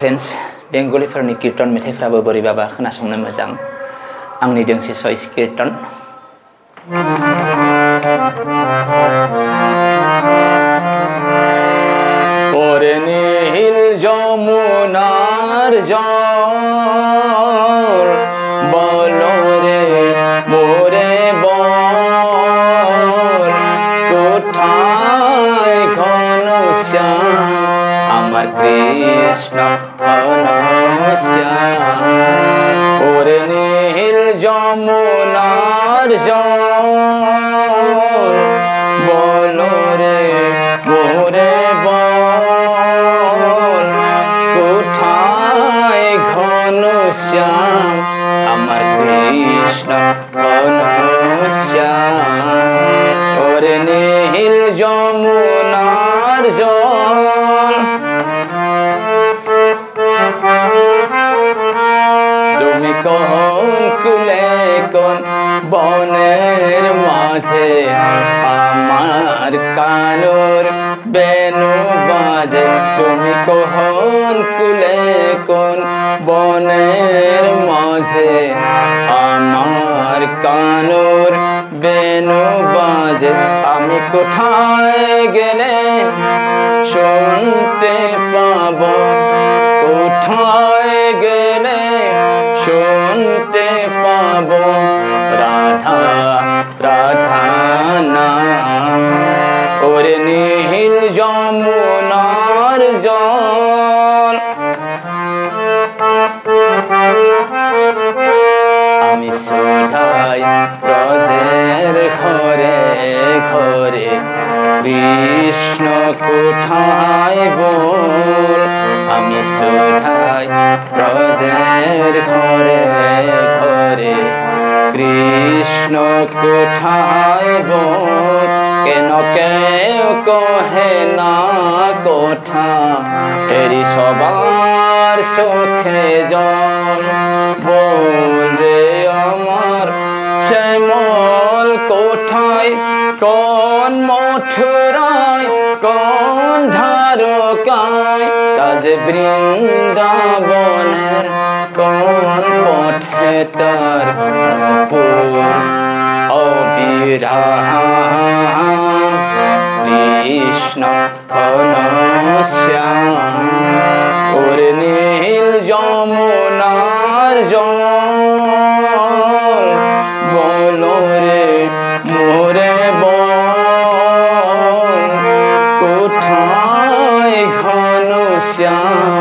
friends बेंगलिफोरनि कीर्तन मेथाइफ्राबो बोरैबाबा खोनासंनो मोजां आंनि दोंसे चॉइस कीर्तन ओरे नील যমুনার জল বলো রে মোরে বল কোথায় ঘনশ্যাম আমার কৃষ্ণ ঘনশ্যাম ওরে নীল যমুনার জল বলো রে মোরে বল কোথায় ঘনশ্যাম আমার কৃষ্ণ ঘনশ্যাম ওরে নীল যমুনার জল তুমি কোন কুলে কোন বনের মাঝে আমার কানুর বেনু বাজে তুমি কোন কুলে কোন বনের মাঝে আমার কানুর বেনু বাজে আমি কোথায় গেলে শুনতে পাবো কোথায় গেলে শুনতে পাবো রাধা রাধা নাম ওরে নীল যমুনার জল আমি সদাই ব্রজের ঘরে ঘরে কৃষ্ণ কোথায় বল আমি সদাই ব্রজের ঘরে ঘরে কৃষ্ণ কোথায় বল কেন কেউ কহে না কথা এরি সবার চোখে জল বল রে আমার শ্যামল কোথায় কোন মথুরায় কোন ধারকায় কাজ বৃন্দাবনের কোন পথে তার অবিরাম কৃষ্ণ ঘনশ্যাম ওরে নীল যমুনার জল বলো রে মোরে বল কোথায় ঘনশ্যাম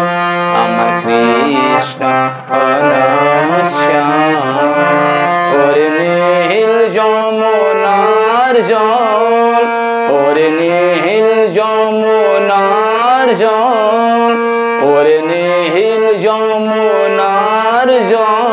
আমার কৃষ্ণ ঘনশ্যাম ওরে নীল যমুনার জল ওরে নীল যমুনার জল ওরে নীল যমুনার জল